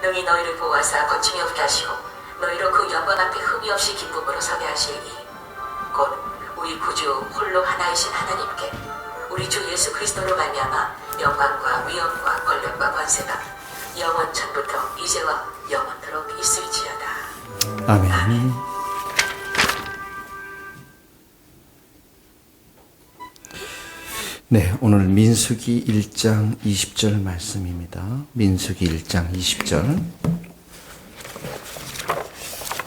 능히 너희를 보호하사 거침이 없게 하시고 너희로 그 영광 앞에 흠이 없이 기쁨으로 서게 하시리니 곧 우리 구주 홀로 하나이신 하나님께 우리 주 예수 그리스도로 말미암아 영광과 위엄과 권력과 권세가 영원 전부터 이제와 영원토록 있을지어다. 아멘. 네, 오늘 민수기 1장 20절 말씀입니다. 민수기 1장 20절.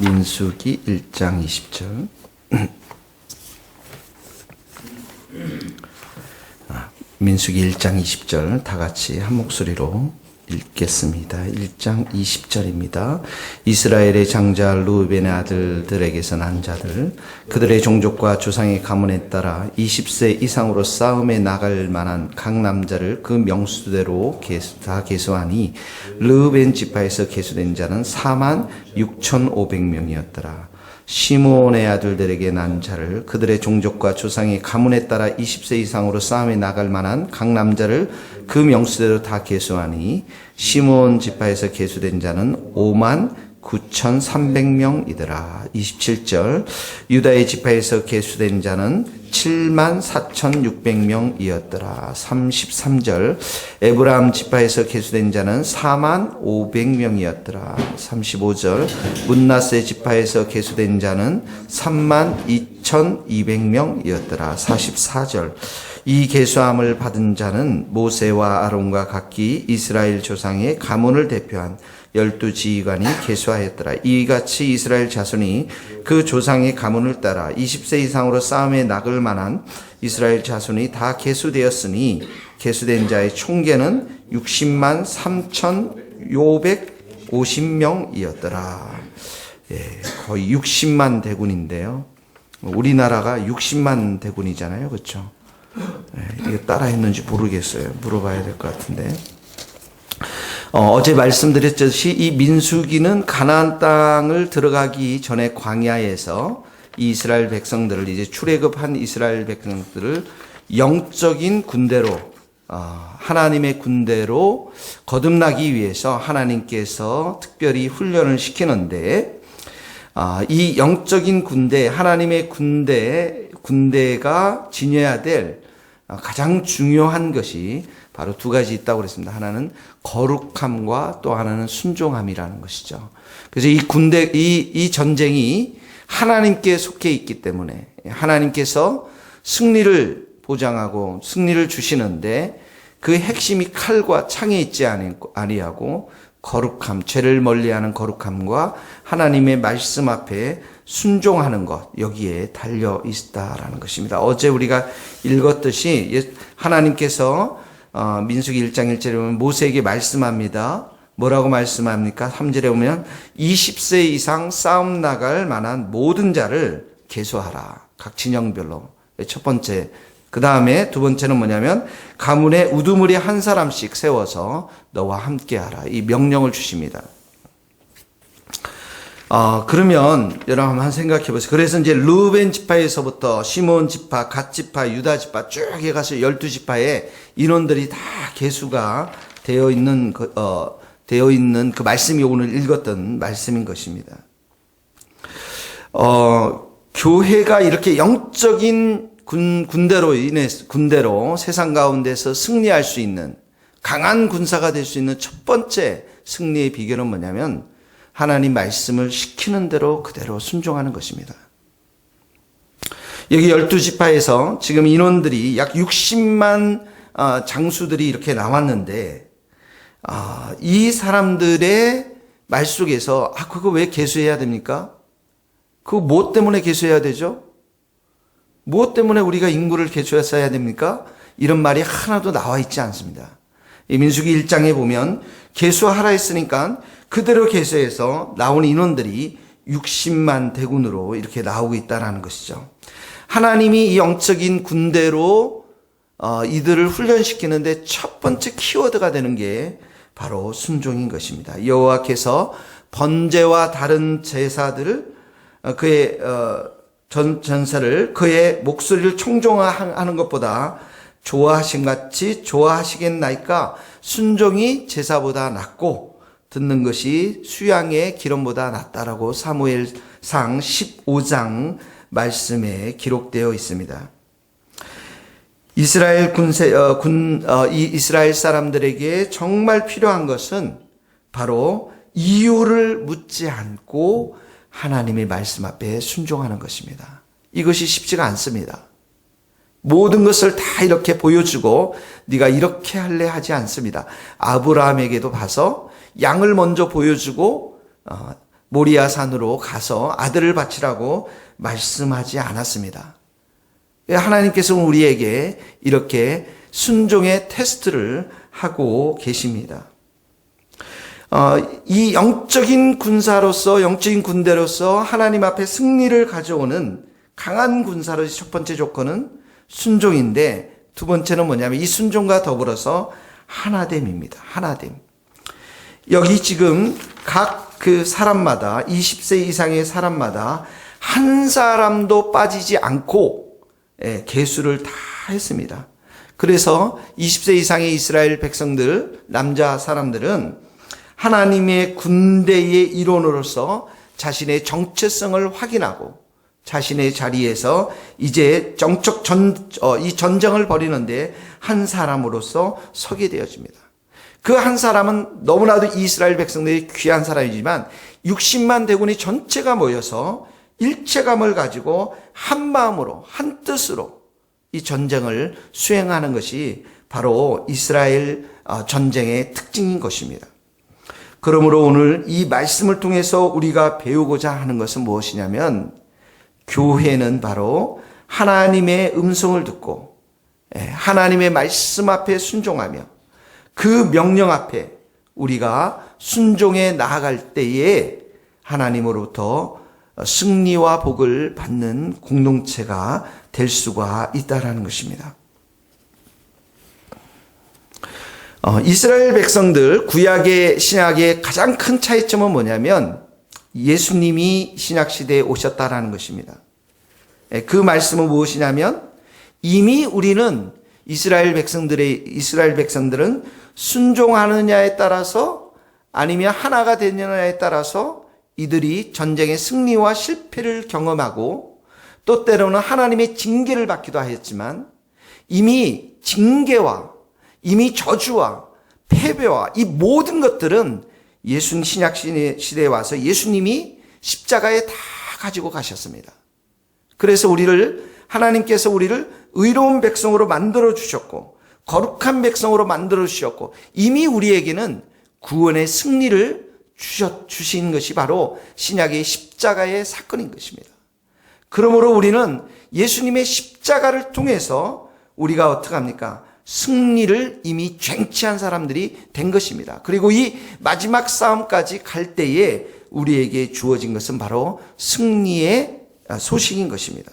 민수기 1장 20절. 민수기 1장 20절 다 같이 한 목소리로 읽겠습니다. 1장 20절입니다. 이스라엘의 장자 루벤의 아들들에게서 난 자들 그들의 종족과 조상의 가문에 따라 20세 이상으로 싸움에 나갈 만한 각 남자를 그 명수대로 다 계수하니 르벤 지파에서 계수된 자는 46,500명이었더라. 시므온의 아들들에게 난 자를 그들의 종족과 조상의 가문에 따라 20세 이상으로 싸움에 나갈 만한 각 남자를 그 명수대로 다 계수하니 시므온 지파에서 계수된 자는 59,300명이더라. 27절 유다의 지파에서 계수된 자는 74,600명이었더라. 33절 에브라임 지파에서 계수된 자는 45,000명이었더라. 35절 문나세 지파에서 계수된 자는 32,200명이었더라. 44절 이 계수함을 받은 자는 모세와 아론과 각기 이스라엘 조상의 가문을 대표한 12지휘관이 계수하였더라. 이같이 이스라엘 자손이 그 조상의 가문을 따라 20세 이상으로 싸움에 나갈 만한 이스라엘 자손이 다 계수되었으니 계수된 자의 총계는 60만 3,550명이었더라. 거의 60만 대군인데요. 우리나라가 60만 대군이잖아요. 그렇죠? 이게 따라했는지 모르겠어요. 물어봐야 될 것 같은데. 어제 말씀드렸듯이 이 민수기는 가나안 땅을 들어가기 전에 광야에서 이스라엘 백성들을 이제 출애굽한 이스라엘 백성들을 영적인 군대로 하나님의 군대로 거듭나기 위해서 하나님께서 특별히 훈련을 시키는데 이 영적인 군대 하나님의 군대가 지녀야 될 가장 중요한 것이 바로 두 가지 있다고 그랬습니다. 하나는 거룩함과 또 하나는 순종함이라는 것이죠. 그래서 이 전쟁이 하나님께 속해 있기 때문에 하나님께서 승리를 보장하고 승리를 주시는데 그 핵심이 칼과 창에 있지 아니하고 거룩함, 죄를 멀리하는 거룩함과 하나님의 말씀 앞에 순종하는 것, 여기에 달려 있다라는 것입니다. 어제 우리가 읽었듯이 하나님께서 민수기 1장 1절에 보면 모세에게 말씀합니다. 뭐라고 말씀합니까? 3절에 보면 20세 이상 싸움 나갈 만한 모든 자를 계수하라. 각 진영별로. 첫 번째. 그 다음에 두 번째는 뭐냐면 가문에 우두머리 한 사람씩 세워서 너와 함께하라. 이 명령을 주십니다. 그러면 여러분 한번 생각해 보세요. 그래서 이제 르벤 지파에서부터 시므온 지파, 갓 지파, 유다 지파 쭉 해가서 12지파의 인원들이 다 계수가 되어 있는 그 말씀이 오늘 읽었던 말씀인 것입니다. 교회가 이렇게 영적인 군대로 세상 가운데서 승리할 수 있는 강한 군사가 될 수 있는 첫 번째 승리의 비결은 뭐냐면 하나님 말씀을 시키는 대로 그대로 순종하는 것입니다. 여기 12지파에서 지금 인원들이 약 60만 장수들이 이렇게 나왔는데 이 사람들의 말 속에서 그거 왜 계수해야 됩니까? 그거 뭐 때문에 계수해야 되죠? 무엇 때문에 우리가 인구를 계수했어야 됩니까? 이런 말이 하나도 나와 있지 않습니다. 이 민수기 1장에 보면 계수하라 했으니까 그대로 계수해서 나온 인원들이 60만 대군으로 이렇게 나오고 있다는 것이죠. 하나님이 이 영적인 군대로 이들을 훈련시키는데 첫 번째 키워드가 되는 게 바로 순종인 것입니다. 여호와께서 번제와 다른 제사들을 그의 전사를 그의 목소리를 청종하는 것보다 좋아하신 같이 좋아하시겠나이까 순종이 제사보다 낫고 듣는 것이 수양의 기름보다 낫다라고 사무엘상 15장 말씀에 기록되어 있습니다. 이스라엘 이스라엘 사람들에게 정말 필요한 것은 바로 이유를 묻지 않고 하나님의 말씀 앞에 순종하는 것입니다. 이것이 쉽지가 않습니다. 모든 것을 다 이렇게 보여주고 네가 이렇게 할래 하지 않습니다. 아브라함에게도 봐서 양을 먼저 보여주고 모리아 산으로 가서 아들을 바치라고 말씀하지 않았습니다. 하나님께서는 우리에게 이렇게 순종의 테스트를 하고 계십니다. 이 영적인 군사로서, 영적인 군대로서 하나님 앞에 승리를 가져오는 강한 군사로의 첫 번째 조건은 순종인데, 두 번째는 뭐냐면 이 순종과 더불어서 하나됨입니다. 하나됨. 여기 지금 각 그 사람마다, 20세 이상의 사람마다 한 사람도 빠지지 않고 계수를 다 했습니다. 그래서 20세 이상의 이스라엘 백성들, 남자 사람들은 하나님의 군대의 일원으로서 자신의 정체성을 확인하고 자신의 자리에서 이제 이 전쟁을 벌이는데 한 사람으로서 서게 되어집니다. 그 한 사람은 너무나도 이스라엘 백성들이 귀한 사람이지만 60만 대군이 전체가 모여서 일체감을 가지고 한 마음으로, 한 뜻으로 이 전쟁을 수행하는 것이 바로 이스라엘 전쟁의 특징인 것입니다. 그러므로 오늘 이 말씀을 통해서 우리가 배우고자 하는 것은 무엇이냐면, 교회는 바로 하나님의 음성을 듣고 하나님의 말씀 앞에 순종하며 그 명령 앞에 우리가 순종해 나아갈 때에 하나님으로부터 승리와 복을 받는 공동체가 될 수가 있다는 것입니다. 이스라엘 백성들, 구약의 신약의 가장 큰 차이점은 뭐냐면 예수님이 신약시대에 오셨다라는 것입니다. 그 말씀은 무엇이냐면, 이미 우리는 이스라엘 백성들은 순종하느냐에 따라서 아니면 하나가 되느냐에 따라서 이들이 전쟁의 승리와 실패를 경험하고 또 때로는 하나님의 징계를 받기도 하였지만, 이미 징계와 이미 저주와 패배와 이 모든 것들은 예수님 신약 시대에 와서 예수님이 십자가에 다 가지고 가셨습니다. 그래서 하나님께서 우리를 의로운 백성으로 만들어 주셨고 거룩한 백성으로 만들어 주셨고 이미 우리에게는 구원의 승리를 주신 것이 바로 신약의 십자가의 사건인 것입니다. 그러므로 우리는 예수님의 십자가를 통해서 우리가 어떻게 합니까? 승리를 이미 쟁취한 사람들이 된 것입니다. 그리고 이 마지막 싸움까지 갈 때에 우리에게 주어진 것은 바로 승리의 소식인 것입니다.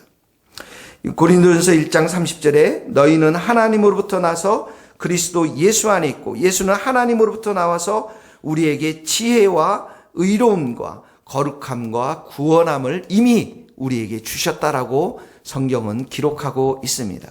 고린도전서 1장 30절에 너희는 하나님으로부터 나서 그리스도 예수 안에 있고 예수는 하나님으로부터 나와서 우리에게 지혜와 의로움과 거룩함과 구원함을 이미 우리에게 주셨다라고 성경은 기록하고 있습니다.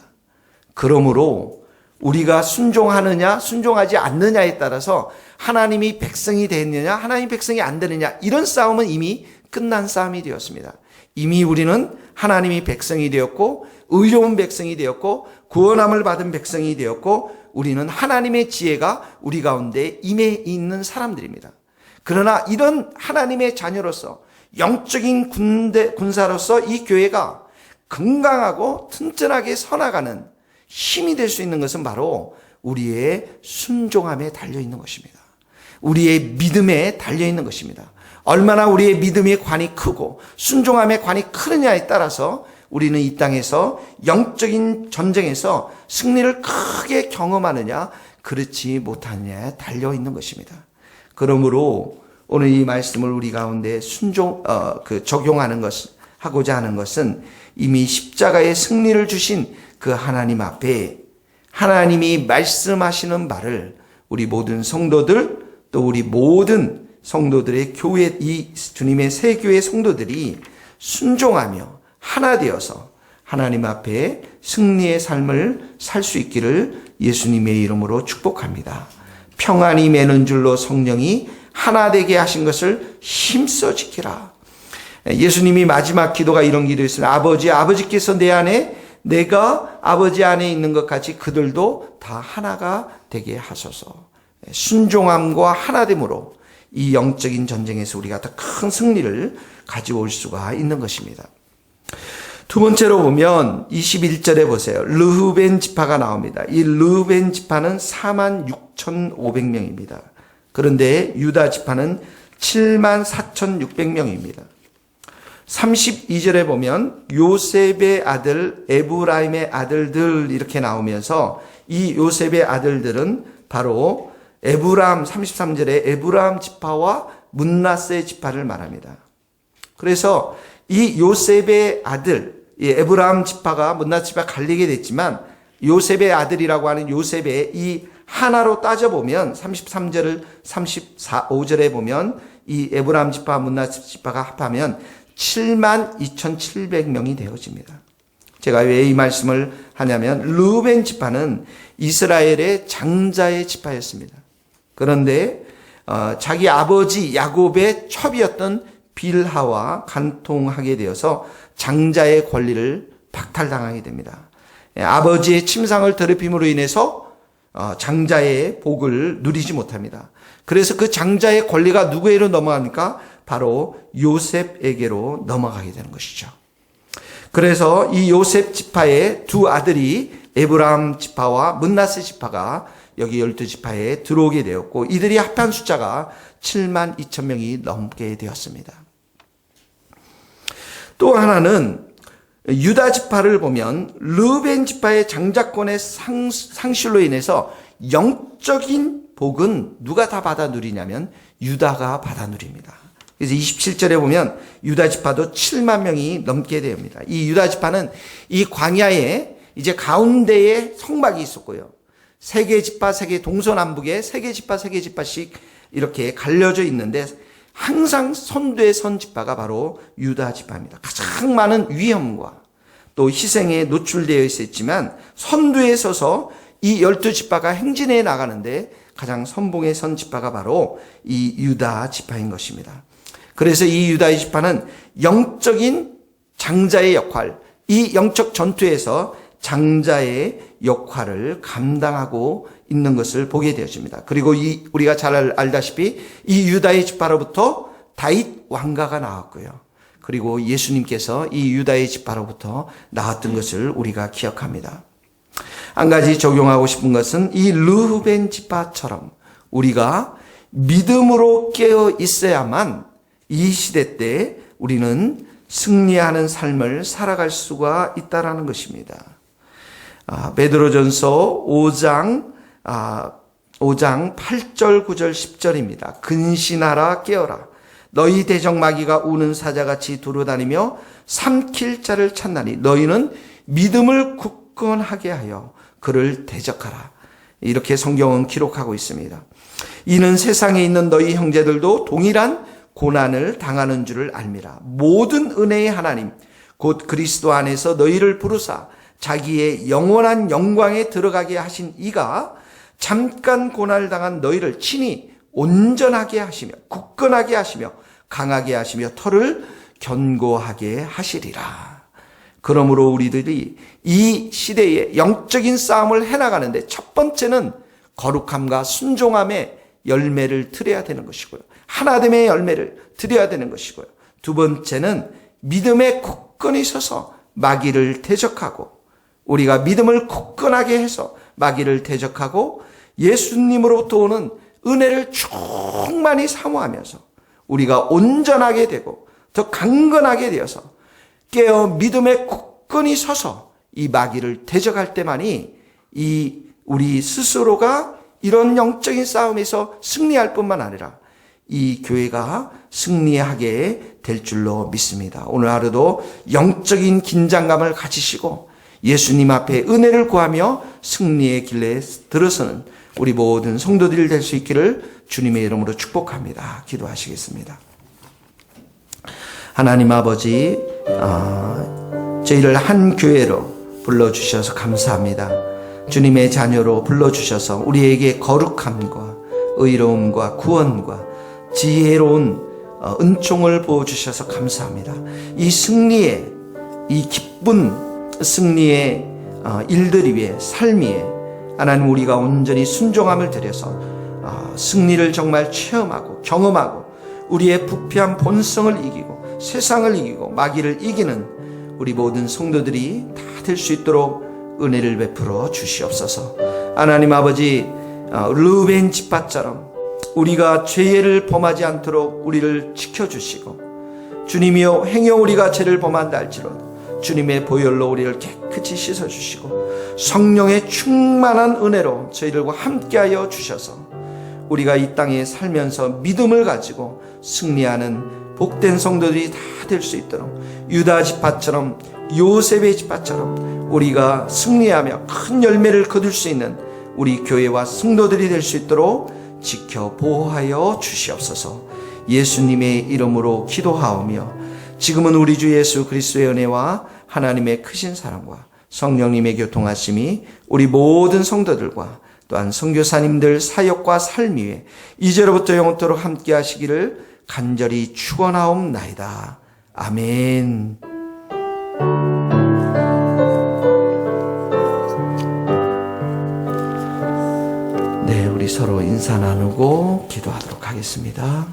그러므로 우리가 순종하느냐 순종하지 않느냐에 따라서 하나님이 백성이 되느냐 하나님 백성이 안 되느냐, 이런 싸움은 이미 끝난 싸움이 되었습니다. 이미 우리는 하나님이 백성이 되었고 의로운 백성이 되었고 구원함을 받은 백성이 되었고 우리는 하나님의 지혜가 우리 가운데 임해 있는 사람들입니다. 그러나 이런 하나님의 자녀로서 영적인 군사로서 이 교회가 건강하고 튼튼하게 서나가는 힘이 될 수 있는 것은 바로 우리의 순종함에 달려있는 것입니다. 우리의 믿음에 달려있는 것입니다. 얼마나 우리의 믿음의 관이 크고 순종함의 관이 크느냐에 따라서 우리는 이 땅에서 영적인 전쟁에서 승리를 크게 경험하느냐 그렇지 못하느냐에 달려있는 것입니다. 그러므로 오늘 이 말씀을 우리 가운데 적용하는 하고자 하는 것은 이미 십자가의 승리를 주신 그 하나님 앞에 하나님이 말씀하시는 바를 우리 모든 성도들 또 우리 모든 성도들의 교회, 이 주님의 새 교회 성도들이 순종하며 하나 되어서 하나님 앞에 승리의 삶을 살 수 있기를 예수님의 이름으로 축복합니다. 평안이 매는 줄로 성령이 하나 되게 하신 것을 힘써 지키라. 예수님이 마지막 기도가 이런 기도였어요. 아버지께서 내 안에, 내가 아버지 안에 있는 것 같이 그들도 다 하나가 되게 하소서. 순종함과 하나됨으로 이 영적인 전쟁에서 우리가 더 큰 승리를 가져올 수가 있는 것입니다. 두 번째로 보면 21절에 보세요. 르후벤 지파가 나옵니다. 이 르후벤 지파는 46,500명입니다. 그런데 유다 지파는 74,600명입니다. 32절에 보면 요셉의 아들, 에브라임의 아들들 이렇게 나오면서 이 요셉의 아들들은 바로 에브라임, 33절에 에브라임 지파와 문나세 지파를 말합니다. 그래서 이 요셉의 아들, 이 에브라임 지파가 문나세 지파 갈리게 됐지만 요셉의 아들이라고 하는 요셉의 이 하나로 따져보면 33절을 35절에 보면 이 에브라임 지파, 문나세 지파가 합하면 72,700명이 되어집니다. 제가 왜 이 말씀을 하냐면 르우벤 지파는 이스라엘의 장자의 지파였습니다. 그런데 자기 아버지 야곱의 첩이었던 빌하와 간통하게 되어서 장자의 권리를 박탈당하게 됩니다. 아버지의 침상을 더럽힘으로 인해서 장자의 복을 누리지 못합니다. 그래서 그 장자의 권리가 누구에게로 넘어갑니까? 바로 요셉에게로 넘어가게 되는 것이죠. 그래서 이 요셉 지파의 두 아들이 에브라임 지파와 문나세 지파가 여기 12지파에 들어오게 되었고 이들이 합한 숫자가 72,000명이 넘게 되었습니다. 또 하나는 유다 지파를 보면 르우벤 지파의 장자권의 상실로 인해서 영적인 복은 누가 다 받아 누리냐면 유다가 받아 누립니다. 그래서 27절에 보면 유다 지파도 7만 명이 넘게 됩니다. 이 유다 지파는 이 광야에 이제 가운데에 성막이 있었고요. 세 개 지파, 동서남북에 세 개 지파씩 이렇게 갈려져 있는데 항상 선두에 선 지파가 바로 유다 지파입니다. 가장 많은 위험과 또 희생에 노출되어 있었지만 선두에 서서 이 12지파가 행진해 나가는데 가장 선봉에 선 지파가 바로 이 유다 지파인 것입니다. 그래서 이 유다 지파는 영적인 장자의 역할, 이 영적 전투에서 장자의 역할을 감당하고 있는 것을 보게 되어집니다. 그리고 우리가 잘 알다시피 이 유다의 지파로부터 다윗 왕가가 나왔고요. 그리고 예수님께서 이 유다의 지파로부터 나왔던 것을 우리가 기억합니다. 한 가지 적용하고 싶은 것은 이 르후벤 지파처럼 우리가 믿음으로 깨어 있어야만 이 시대 때 우리는 승리하는 삶을 살아갈 수가 있다라는 것입니다. 베드로전서 5장 8절 9절 10절입니다. 근신하라 깨어라 너희 대적마귀가 우는 사자같이 두루다니며 삼킬 자를 찾나니 너희는 믿음을 굳건하게 하여 그를 대적하라. 이렇게 성경은 기록하고 있습니다. 이는 세상에 있는 너희 형제들도 동일한 고난을 당하는 줄을 알미라. 모든 은혜의 하나님 곧 그리스도 안에서 너희를 부르사 자기의 영원한 영광에 들어가게 하신 이가 잠깐 고난을 당한 너희를 친히 온전하게 하시며 굳건하게 하시며 강하게 하시며 터를 견고하게 하시리라. 그러므로 우리들이 이 시대에 영적인 싸움을 해나가는데 첫 번째는 거룩함과 순종함의 열매를 드려야 되는 것이고요. 하나됨의 열매를 드려야 되는 것이고요. 두 번째는 믿음에 굳건히 서서 마귀를 대적하고 우리가 믿음을 굳건하게 해서 마귀를 대적하고 예수님으로부터 오는 은혜를 충만히 사모하면서 우리가 온전하게 되고 더 강건하게 되어서 깨어 믿음에 굳건히 서서 이 마귀를 대적할 때만이 이 우리 스스로가 이런 영적인 싸움에서 승리할 뿐만 아니라 이 교회가 승리하게 될 줄로 믿습니다. 오늘 하루도 영적인 긴장감을 가지시고 예수님 앞에 은혜를 구하며 승리의 길에 들어서는 우리 모든 성도들이 될 수 있기를 주님의 이름으로 축복합니다. 기도하시겠습니다. 하나님 아버지, 저희를 한 교회로 불러주셔서 감사합니다. 주님의 자녀로 불러주셔서 우리에게 거룩함과 의로움과 구원과 지혜로운 은총을 부어주셔서 감사합니다. 이 승리의, 이 기쁜 승리의 일들 위에, 삶 위에 하나님 우리가 온전히 순종함을 드려서 승리를 정말 체험하고 경험하고 우리의 부패한 본성을 이기고 세상을 이기고 마귀를 이기는 우리 모든 성도들이 다 될 수 있도록 은혜를 베풀어 주시옵소서. 하나님 아버지, 르우벤 집파처럼 우리가 죄를 범하지 않도록 우리를 지켜주시고, 주님이여 행여 우리가 죄를 범한다 할지라도 주님의 보혈로 우리를 깨끗이 씻어주시고 성령의 충만한 은혜로 저희들과 함께하여 주셔서 우리가 이 땅에 살면서 믿음을 가지고 승리하는 복된 성도들이 다 될 수 있도록, 유다 지파처럼 요셉의 지파처럼 우리가 승리하며 큰 열매를 거둘 수 있는 우리 교회와 성도들이 될 수 있도록 지켜 보호하여 주시옵소서. 예수님의 이름으로 기도하오며 지금은 우리 주 예수 그리스도의 은혜와 하나님의 크신 사랑과 성령님의 교통하심이 우리 모든 성도들과 또한 선교사님들 사역과 삶 위에 이제로부터 영원토록 함께 하시기를 간절히 축원하옵나이다. 아멘. 네, 우리 서로 인사 나누고 기도하도록 하겠습니다.